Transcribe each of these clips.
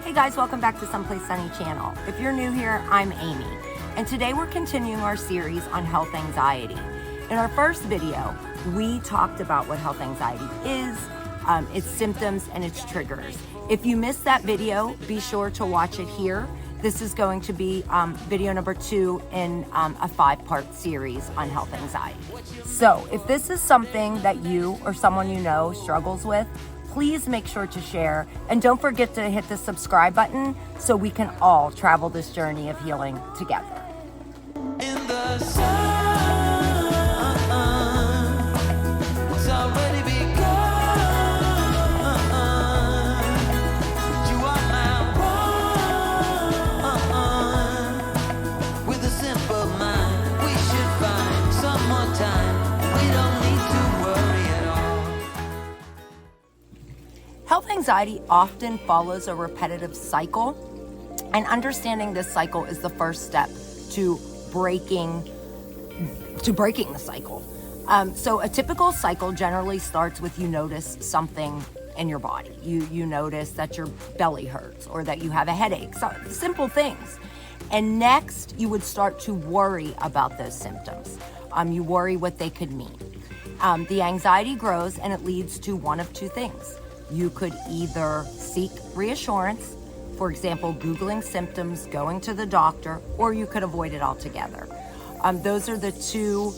Hey guys, welcome back to Someplace Sunny channel. If you're new here, I'm Amy, and today we're continuing our series on health anxiety. In our first video, we talked about what health anxiety is, its symptoms, and its triggers. If you missed that video, be sure to watch it here. This is going to be video number 2 in a 5-part series on health anxiety. So if this is something that you or someone you know struggles with, please make sure to share, and don't forget to hit the subscribe button so we can all travel this journey of healing together. In the sun, it's already begun. You are my one. With a simple mind, we should find some more time. We don't need to worry at all. Health anxiety often follows a repetitive cycle, and understanding this cycle is the first step to breaking the cycle. So a typical cycle generally starts with you notice something in your body. You notice that your belly hurts or that you have a headache, so simple things. And next, you would start to worry about those symptoms. You worry what they could mean. The anxiety grows, and it leads to one of two things. You could either seek reassurance, for example, Googling symptoms, going to the doctor, or you could avoid it altogether. Those are the two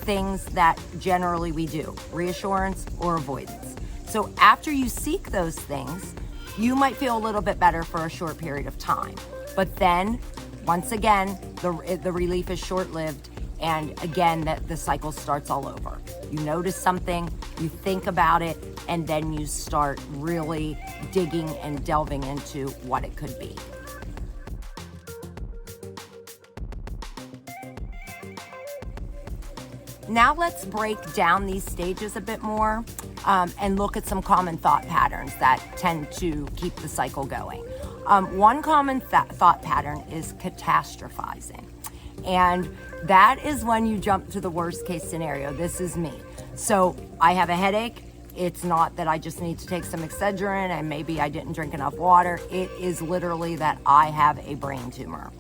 things that generally we do, reassurance or avoidance. So after you seek those things, you might feel a little bit better for a short period of time. But then, once again, the relief is short-lived, and again, the cycle starts all over. You notice something, you think about it, and then you start really digging and delving into what it could be. Now let's break down these stages a bit more and look at some common thought patterns that tend to keep the cycle going. One common thought pattern is catastrophizing. And that is when you jump to the worst case scenario. This is me. So I have a headache. It's not that I just need to take some Excedrin and maybe I didn't drink enough water. It is literally that I have a brain tumor.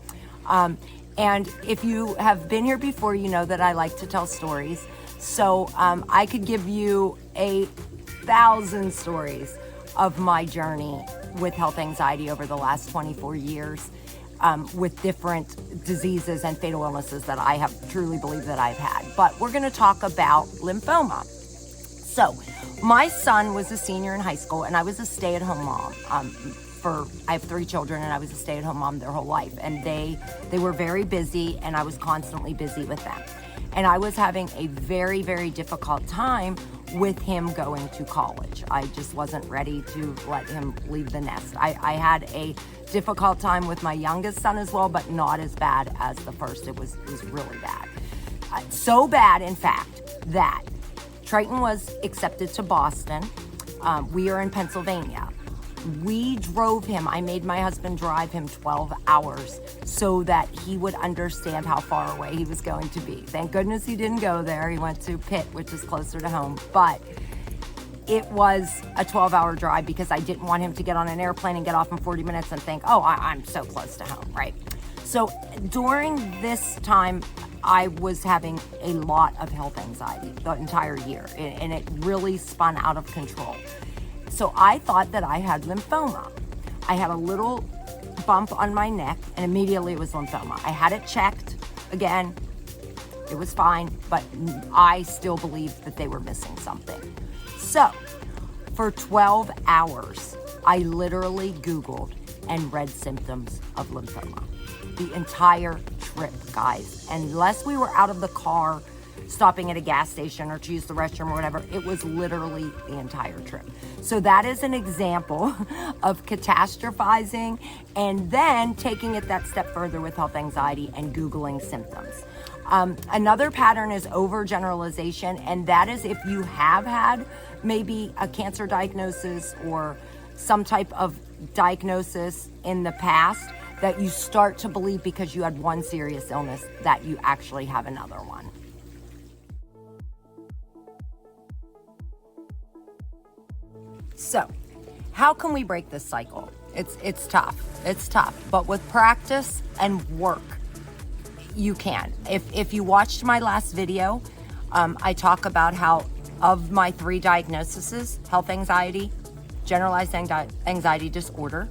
And if you have been here before, you know that I like to tell stories. So I could give you 1,000 stories of my journey with health anxiety over the last 24 years. With different diseases and fatal illnesses that I have truly believed that I've had. But we're going to talk about lymphoma. So my son was a senior in high school, and I was a stay-at-home mom. I have 3 children, and I was a stay-at-home mom their whole life. And they were very busy, and I was constantly busy with them. And I was having a very, very difficult time with him going to college. I just wasn't ready to let him leave the nest. I had a difficult time with my youngest son as well, but not as bad as the first. It was really bad. So bad, in fact, that Triton was accepted to Boston. We are in Pennsylvania. We drove him. I made my husband drive him 12 hours so that he would understand how far away he was going to be. Thank goodness he didn't go there. He went to Pitt, which is closer to home. But it was a 12-hour drive because I didn't want him to get on an airplane and get off in 40 minutes and think, oh, I'm so close to home, right? So during this time, I was having a lot of health anxiety the entire year, and it really spun out of control. So I thought that I had lymphoma. I had a little bump on my neck, and immediately it was lymphoma. I had it checked. Again, it was fine, but I still believed that they were missing something. So for 12 hours, I literally Googled and read symptoms of lymphoma. The entire trip, guys. And unless we were out of the car, stopping at a gas station or to use the restroom or whatever, it was literally the entire trip. So that is an example of catastrophizing and then taking it that step further with health anxiety and Googling symptoms. Another pattern is overgeneralization, and that is if you have had maybe a cancer diagnosis or some type of diagnosis in the past, that you start to believe because you had one serious illness that you actually have another one. So how can we break this cycle? It's tough. It's tough. But with practice and work, you can. If you watched my last video, I talk about how of my 3 diagnoses, health anxiety, generalized anxiety disorder,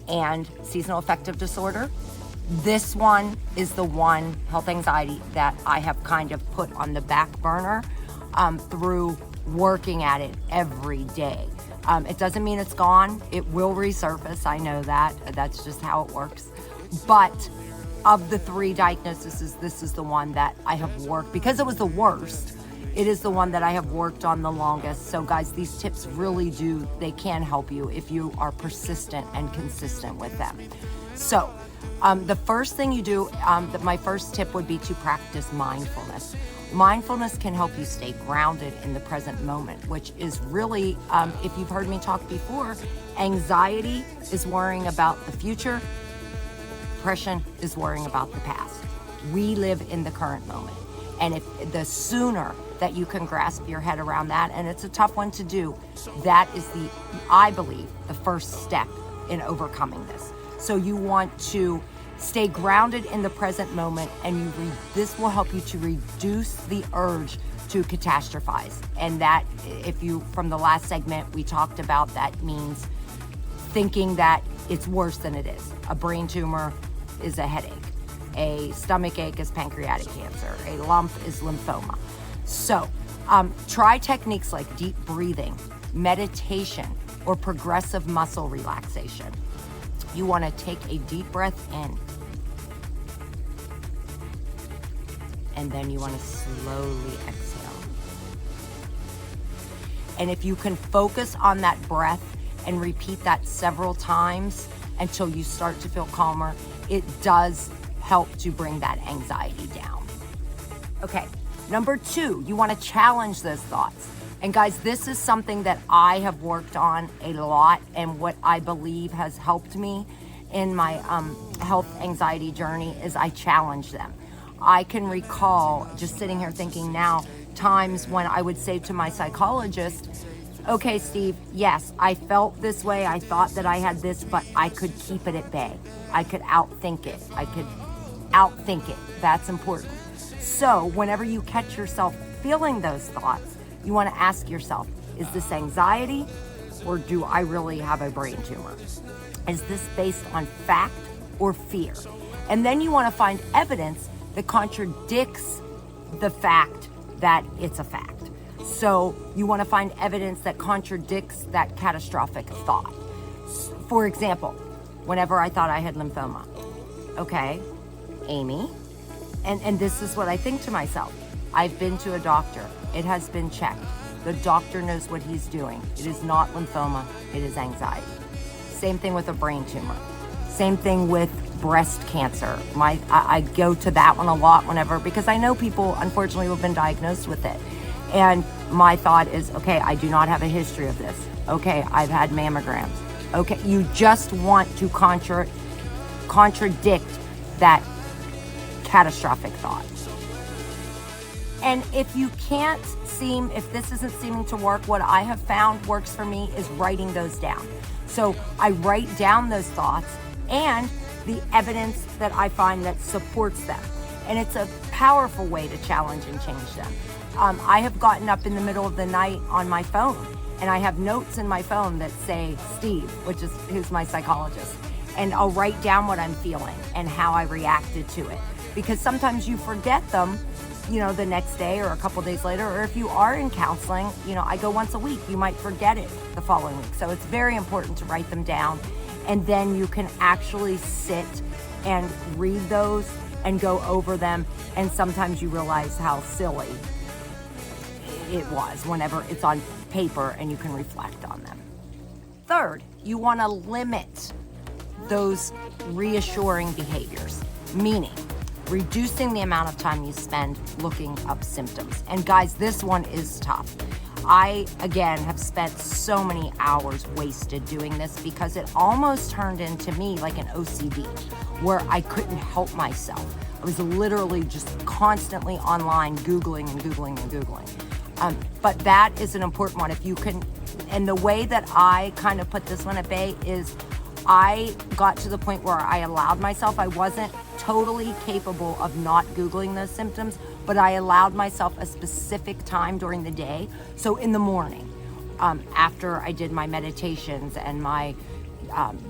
and seasonal affective disorder, this one is the one, health anxiety, that I have kind of put on the back burner through working at it every day. It doesn't mean it's gone. It will resurface. I know that. That's just how it works. But of the 3 diagnoses, this is the one that I have worked, because it was the worst. It is the one that I have worked on the longest. So guys, these tips really they can help you if you are persistent and consistent with them. So the first thing you do, my first tip would be to practice mindfulness. Mindfulness can help you stay grounded in the present moment, which is really, if you've heard me talk before, anxiety is worrying about the future. Depression is worrying about the past. We live in the current moment. And if the sooner that you can grasp your head around that, and it's a tough one to do, that is I believe, the first step in overcoming this. So you want to stay grounded in the present moment, and this will help you to reduce the urge to catastrophize. And that, from the last segment, we talked about, that means thinking that it's worse than it is. A brain tumor is a headache. A stomach ache is pancreatic cancer. A lump is lymphoma. So try techniques like deep breathing, meditation, or progressive muscle relaxation. You want to take a deep breath in, and then you want to slowly exhale. And if you can focus on that breath and repeat that several times until you start to feel calmer, it does help to bring that anxiety down. Okay, number 2, you want to challenge those thoughts. And guys, this is something that I have worked on a lot, and what I believe has helped me in my health anxiety journey is I challenge them. I can recall, just sitting here thinking now, times when I would say to my psychologist, okay, Steve, yes, I felt this way. I thought that I had this, but I could keep it at bay. I could outthink it. That's important. So whenever you catch yourself feeling those thoughts, you want to ask yourself, is this anxiety, or do I really have a brain tumor? Is this based on fact or fear? And then you want to find evidence that contradicts the fact that it's a fact. So you want to find evidence that contradicts that catastrophic thought. For example, whenever I thought I had lymphoma, okay, Amy, and this is what I think to myself. I've been to a doctor. It has been checked. The doctor knows what he's doing. It is not lymphoma, it is anxiety. Same thing with a brain tumor. Same thing with breast cancer. I go to that one a lot because I know people, unfortunately, who have been diagnosed with it. And my thought is, okay, I do not have a history of this. Okay, I've had mammograms. Okay, you just want to contradict that catastrophic thought. And if this isn't seeming to work, what I have found works for me is writing those down. So I write down those thoughts and the evidence that I find that supports them. And it's a powerful way to challenge and change them. I have gotten up in the middle of the night on my phone, and I have notes in my phone that say Steve, who's my psychologist, and I'll write down what I'm feeling and how I reacted to it. Because sometimes you forget them, the next day or a couple days later, or if you are in counseling, I go once a week, you might forget it the following week. So it's very important to write them down, and then you can actually sit and read those and go over them, and sometimes you realize how silly it was whenever it's on paper and you can reflect on them. Third, you want to limit those reassuring behaviors, meaning reducing the amount of time you spend looking up symptoms. And guys, this one is tough. I, again, have spent so many hours wasted doing this because it almost turned into me like an OCD, where I couldn't help myself. I was literally just constantly online Googling and Googling and Googling. But that is an important one. If you can And the way that I kind of put this one at bay is I got to the point where I allowed myself, I wasn't totally capable of not Googling those symptoms, but I allowed myself a specific time during the day. So in the morning, after I did my meditations and my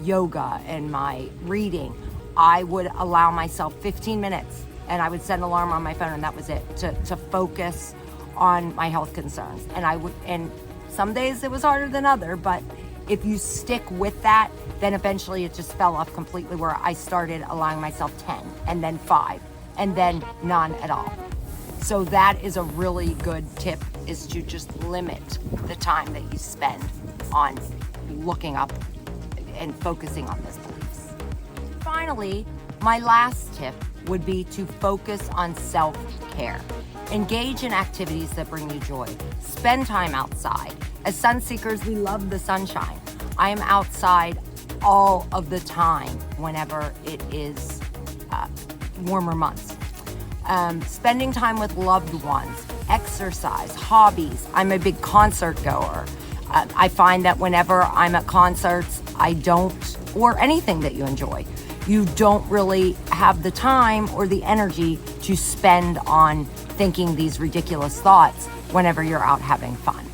yoga and my reading, I would allow myself 15 minutes and I would set an alarm on my phone, and that was it, to focus on my health concerns. And some days it was harder than other, but if you stick with that, then eventually it just fell off completely, where I started allowing myself 10 and then 5 and then none at all. So that is a really good tip, is to just limit the time that you spend on looking up and focusing on those beliefs. Finally, my last tip would be to focus on self-care. Engage in activities that bring you joy. Spend time outside. As sun seekers, we love the sunshine. I am outside all of the time whenever it is warmer months. Spending time with loved ones, exercise, hobbies. I'm a big concert goer. I find that whenever I'm at concerts, or anything that you enjoy, you don't really have the time or the energy to spend on thinking these ridiculous thoughts whenever you're out having fun.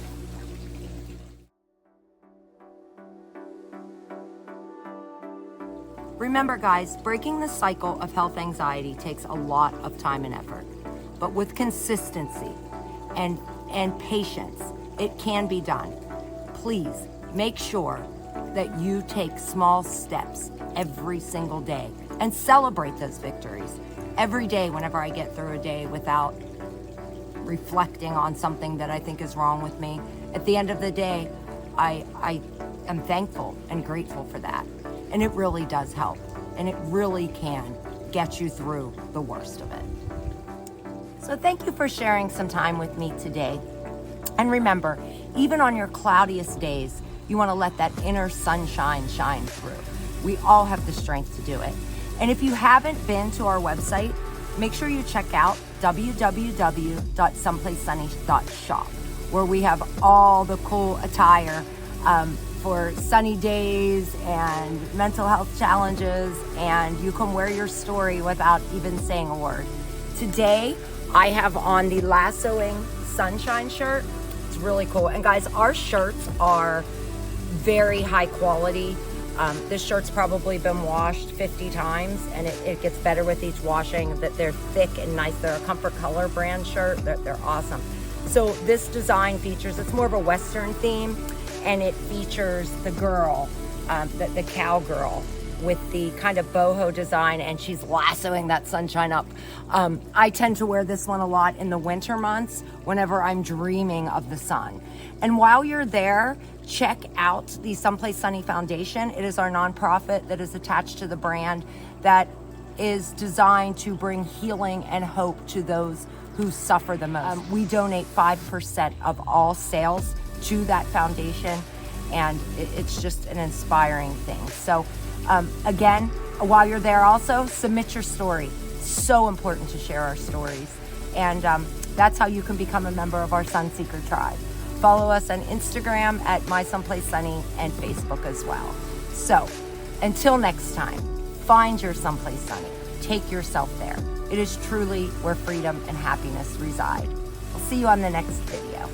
Remember, guys, breaking the cycle of health anxiety takes a lot of time and effort, but with consistency and patience, it can be done. Please make sure that you take small steps every single day and celebrate those victories. Every day, whenever I get through a day without reflecting on something that I think is wrong with me, at the end of the day, I am thankful and grateful for that. And it really does help. And it really can get you through the worst of it. So thank you for sharing some time with me today. And remember, even on your cloudiest days, you want to let that inner sunshine shine through. We all have the strength to do it. And if you haven't been to our website, make sure you check out www.someplacesunny.shop, where we have all the cool attire for sunny days and mental health challenges, and you can wear your story without even saying a word. Today, I have on the Lassoing Sunshine shirt. It's really cool. And guys, our shirts are very high quality. This shirt's probably been washed 50 times, and it gets better with each washing. That they're thick and nice. They're a Comfort Color brand shirt. They're awesome. So this design features, it's more of a Western theme, and it features the girl, the cowgirl, with the kind of boho design, and she's lassoing that sunshine up. I tend to wear this one a lot in the winter months whenever I'm dreaming of the sun. And while you're there, check out the Someplace Sunny Foundation. It is our nonprofit that is attached to the brand that is designed to bring healing and hope to those who suffer the most. We donate 5% of all sales to that foundation, and it's just an inspiring thing. So again, while you're there, also submit your story. It's so important to share our stories, and that's how you can become a member of our Sunseeker tribe. Follow us on Instagram at MySomeplaceSunny and Facebook as well. So until next time, find your someplace sunny. Take yourself there. It is truly where freedom and happiness reside. I'll see you on the next video.